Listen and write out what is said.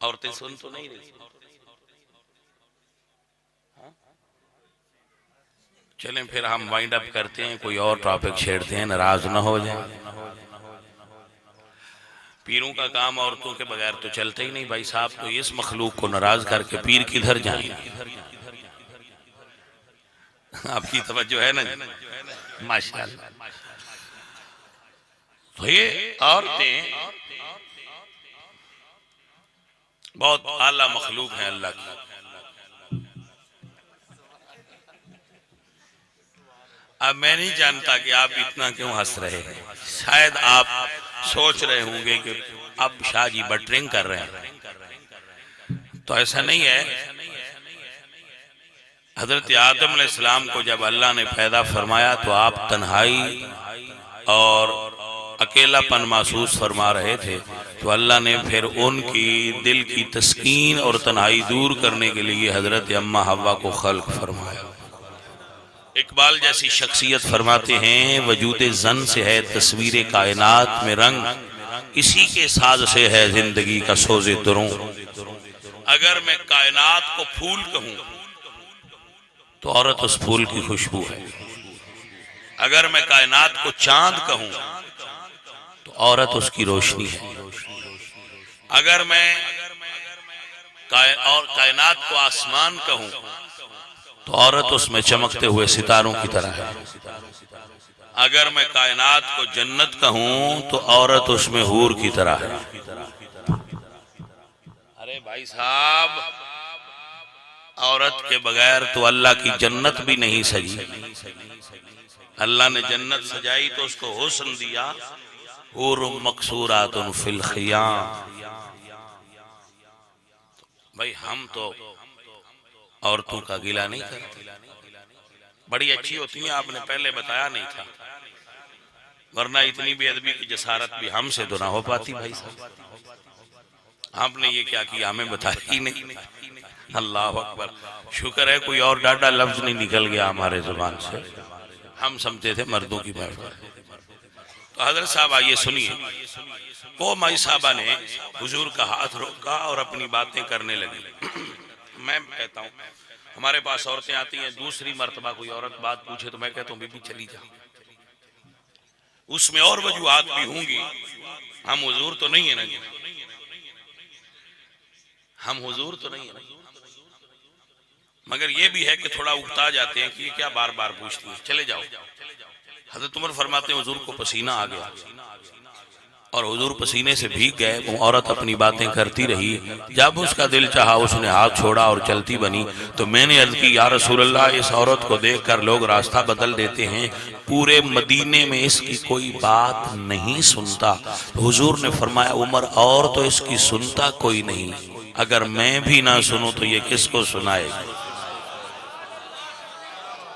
عورتیں سن تو نہیں رہی؟ چلیں پھر ہم وائنڈ اپ کرتے ہیں، کوئی اور ٹاپک چھیڑتے ہیں، ناراض نہ ہو جائیں۔ پیروں کا کام عورتوں کے بغیر تو چلتا ہی نہیں بھائی صاحب، تو اس مخلوق کو ناراض کر کے پیر کدھر جائیں؟ آپ کی توجہ ہے نا ماشاءاللہ۔ تو یہ عورتیں بہت اعلیٰ مخلوق ہیں اللہ کی۔ اب میں نہیں جانتا کہ آپ اتنا کیوں ہنس رہے ہیں، شاید آپ سوچ رہے ہوں گے کہ اب شاہ جی بٹرنگ کر رہے ہیں، تو ایسا نہیں ہے۔ حضرت آدم علیہ السلام کو جب اللہ نے پیدا فرمایا تو آپ تنہائی اور اکیلا پن محسوس فرما رہے تھے، تو اللہ نے پھر ان کی دل کی تسکین اور تنہائی دور کرنے کے لیے حضرت اماں حوا کو خلق فرمایا۔ اقبال جیسی شخصیت فرماتے ہیں وجود زن سے ہے تصویر کائنات میں رنگ، اسی کے ساز سے ہے زندگی کا سوز دروں۔ اگر میں کائنات کو پھول کہوں تو عورت اس پھول کی خوشبو ہے، اگر میں کائنات کو چاند کہوں تو عورت اس کی روشنی ہے، اگر میں کائنات کو آسمان کہوں تو عورت اس میں چمکتے ہوئے ستاروں کی طرح ہے، اگر میں کائنات کو جنت کہوں تو عورت اس میں حور کی طرح ہے۔ ارے بھائی صاحب، عورت کے بغیر تو اللہ کی جنت بھی نہیں سجی۔ اللہ نے جنت سجائی تو اس کو حسن دیا، حور مقصورات فی الخیام۔ بھائی ہم تو عورتوں کا گلہ نہیں کرتے، بڑی اچھی ہوتی ہیں، آپ نے پہلے بتایا نہیں تھا، ورنہ اتنی بے ادبی کی جسارت بھی ہم سے تو نہ ہو پاتی بھائی صاحب۔ آپ نے یہ کیا کیا ہمیں بتایا ہی نہیں۔ اللہ اکبر، شکر ہے کوئی اور ڈاڈا لفظ نہیں نکل گیا ہمارے زبان سے، ہم سمجھتے تھے مردوں کی بات۔ تو حضرت صاحب آئیے سنیے، وہ مائی صاحبہ نے حضور کا ہاتھ روکا اور اپنی باتیں کرنے لگی۔ میں کہتا ہوں ہمارے پاس عورتیں آتی ہیں، دوسری مرتبہ کوئی عورت بات پوچھے تو میں کہتا ہوں بی بی چلی جا، اس میں اور وجوہات بھی ہوں گی، ہم حضور تو نہیں ہیں نا، ہم حضور تو نہیں ہیں، مگر یہ بھی ہے کہ تھوڑا اکتا جاتے ہیں کہ یہ کیا بار بار پوچھتی ہے، چلے جاؤ۔ حضرت عمر فرماتے ہیں حضور کو پسینہ آ گیا اور حضور پسینے سے بھیگ گئے، وہ عورت اپنی باتیں کرتی رہی، جب اس کا دل چاہا اس نے ہاتھ چھوڑا اور چلتی بنی، تو میں نے عرض کی یا رسول اللہ، اس عورت کو دیکھ کر لوگ راستہ بدل دیتے ہیں، پورے مدینے میں اس کی کوئی بات نہیں سنتا۔ حضور نے فرمایا عمر اور تو اس کی سنتا کوئی نہیں، اگر میں بھی نہ سنوں تو یہ کس کو سنائے گا؟